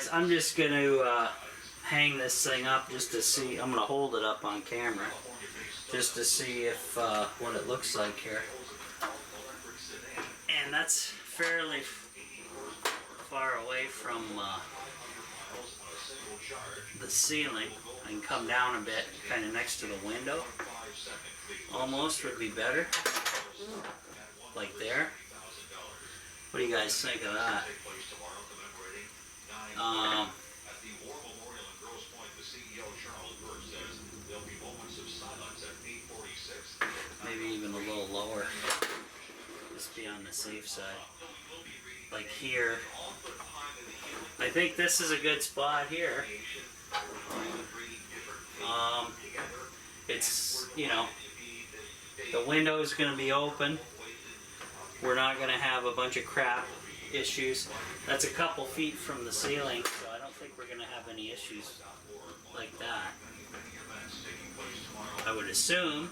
guys, I'm just going to hang this thing up just to see. I'm going to hold it up on camera just to see if what it looks like here. And that's fairly far away from the ceiling. I can come down a bit, kind of next to the window. Almost would be better. Like there. What do you guys think of that? Maybe even a little lower. Just be on the safe side. Like here. I think this is a good spot here. It's, you know, the window is going to be open. We're not going to have a bunch of crap issues. That's a couple feet from the ceiling, so I don't think we're going to have any issues like that. I would assume.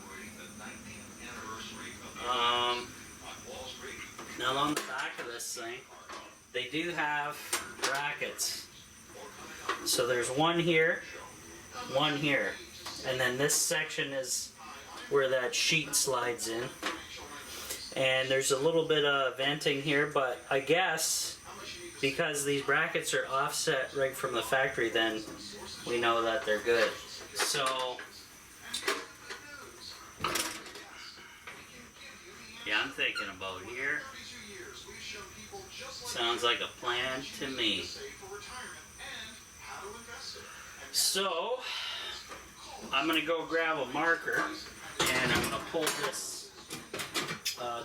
Now on the back of this thing, they do have brackets. So there's one here, and then this section is where that sheet slides in. And there's a little bit of venting here, but I guess because these brackets are offset right from the factory, then we know that they're good. So yeah, I'm thinking about here. Sounds like a plan to me. So I'm gonna go grab a marker and I'm gonna pull this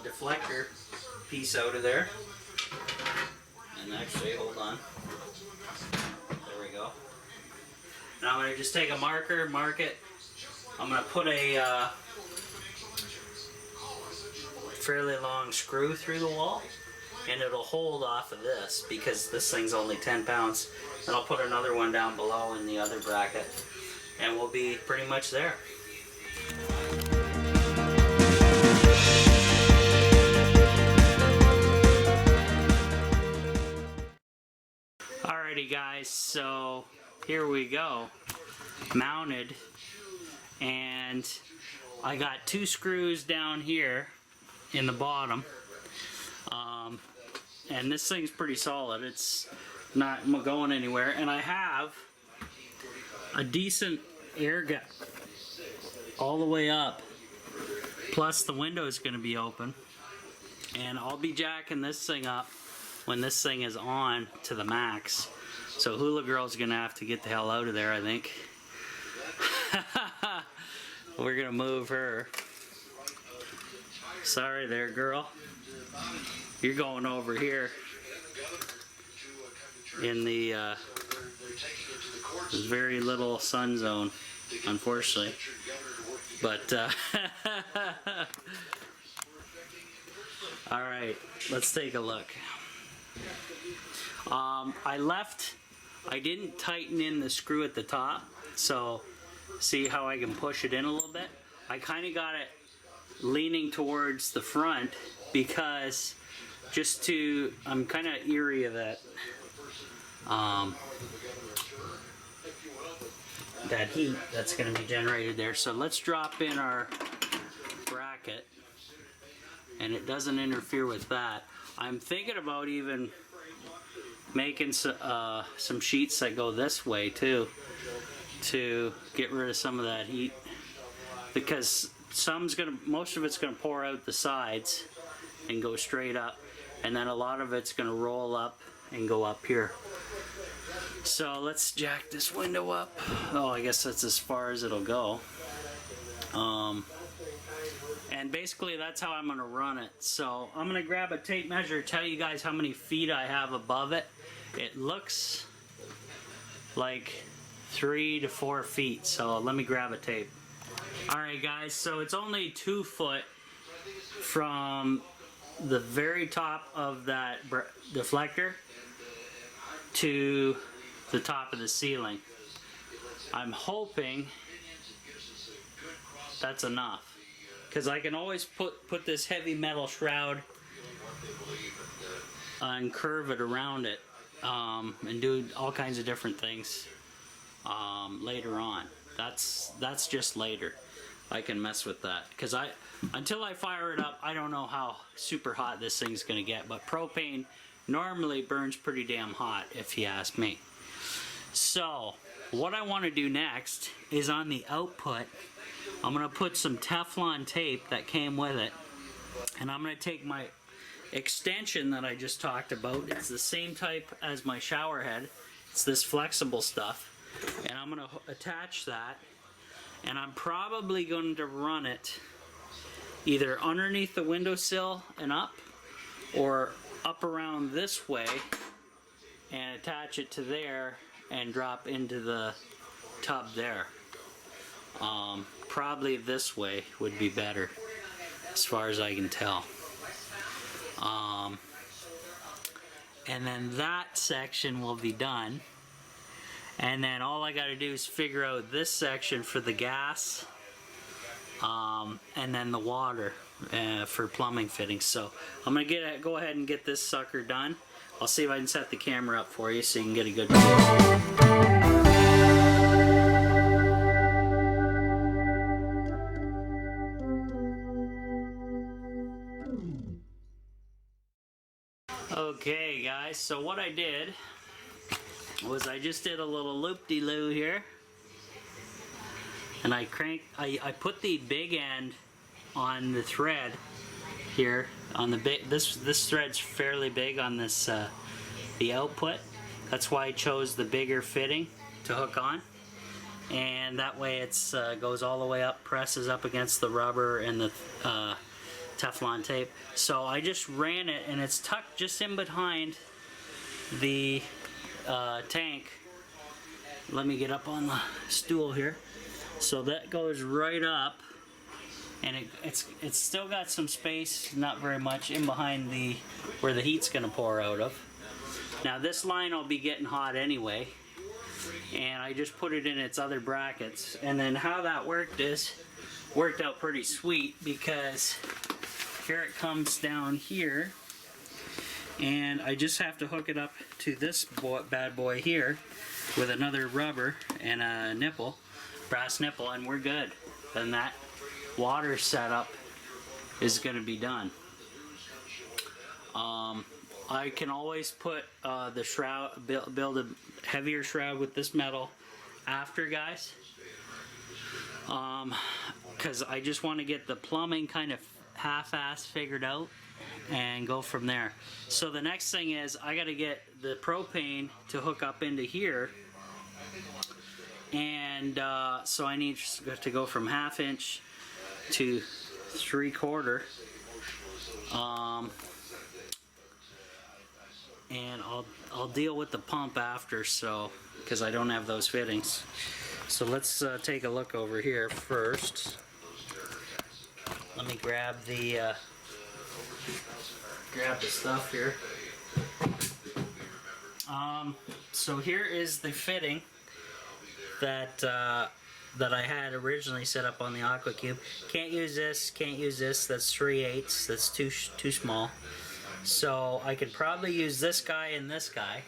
deflector piece out of there. And actually, hold on. There we go. And I'm gonna just take a marker, mark it. I'm gonna put a fairly long screw through the wall, and it'll hold off of this because this thing's only 10 pounds. And I'll put another one down below in the other bracket, and we'll be pretty much there. Alrighty guys, so here we go. Mounted, and I got 2 screws down here in the bottom. And this thing's pretty solid. It's not going anywhere. And I have a decent air gap all the way up. Plus the window is going to be open. And I'll be jacking this thing up when this thing is on to the max. So Hula Girl's going to have to get the hell out of there, I think. We're going to move her. Sorry there, girl. You're going over here in the very little sun zone, unfortunately. But all right, let's take a look. I didn't tighten in the screw at the top, so see how I can push it in a little bit? I kind of got it leaning towards the front because I'm kind of eerie of that that heat that's going to be generated there. So let's drop in our bracket, and it doesn't interfere with that. I'm thinking about even making some sheets that go this way too, to get rid of some of that heat, because most of it's gonna pour out the sides and go straight up, and then a lot of it's gonna roll up and go up here. So let's jack this window up. Oh, I guess that's as far as it'll go. And basically that's how I'm gonna run it. So I'm gonna grab a tape measure, tell you guys how many feet I have above it. It looks like 3 to 4 feet, so let me grab a tape. Alright guys, so it's only 2 foot from the very top of that deflector to the top of the ceiling. I'm hoping that's enough, because I can always put this heavy metal shroud and curve it around it. and do all kinds of different things later on. That's just later. I can mess with that because until I fire it up, I don't know how super hot this thing's gonna get. But propane normally burns pretty damn hot, if you ask me. So what I want to do next is on the output, I'm gonna put some Teflon tape that came with it, and I'm gonna take my extension that I just talked about. It's the same type as my shower head. It's this flexible stuff, and I'm gonna attach that, and I'm probably going to run it either underneath the windowsill and up, or up around this way and attach it to there and drop into the tub there. Probably this way would be better as far as I can tell. And then that section will be done, and then all I got to do is figure out this section for the gas, and then the water for plumbing fittings. So I'm gonna go ahead and get this sucker done. I'll see if I can set the camera up for you so you can get a good view. Okay guys, so what I did was I just did a little loop-de-loo here, and I put the big end on the thread here on the big. This thread's fairly big on this the output. That's why I chose the bigger fitting to hook on, and that way it's goes all the way up, presses up against the rubber and the Teflon tape. So I just ran it, and it's tucked just in behind the tank. Let me get up on the stool here. So that goes right up, and it's still got some space, not very much, in behind the where the heat's gonna pour out of. Now this line will be getting hot anyway, and I just put it in its other brackets. And then how that worked out pretty sweet, because here it comes down here, and I just have to hook it up to this bad boy here with another rubber and a nipple, brass nipple, and we're good. Then that water setup is going to be done. I can always put the shroud, build a heavier shroud with this metal after, guys, because I just want to get the plumbing kind of half-ass figured out and go from there. So the next thing is I got to get the propane to hook up into here, and so I need to go from 1/2 inch to 3/4, and I'll deal with the pump after, so because I don't have those fittings. So let's take a look over here first. Let me grab the stuff here. So here is the fitting that that I had originally set up on the Aqua Cube. Can't use this. Can't use this. That's 3/8. That's too small. So I could probably use this guy and this guy.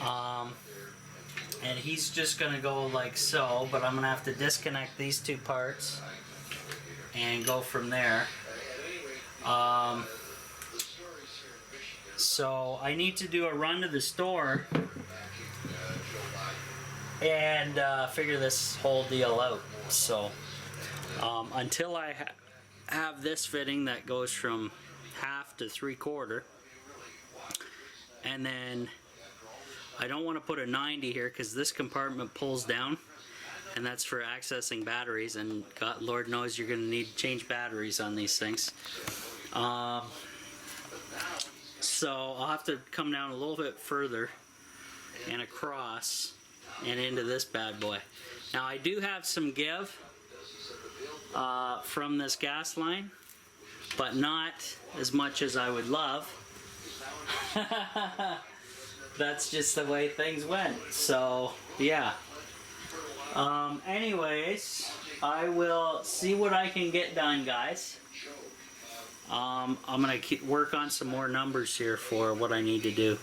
And he's just gonna go like so, but I'm gonna have to disconnect these two parts and go from there. So I need to do a run to the store and figure this whole deal out. So until I have this fitting that goes from 1/2 to 3/4, and then I don't want to put a 90 here because this compartment pulls down, and that's for accessing batteries, and God, Lord knows you're going to need to change batteries on these things. So I'll have to come down a little bit further and across and into this bad boy. Now I do have some give from this gas line, but not as much as I would love. That's just the way things went. So yeah. Anyways, I will see what I can get done, guys. I'm gonna work on some more numbers here for what I need to do.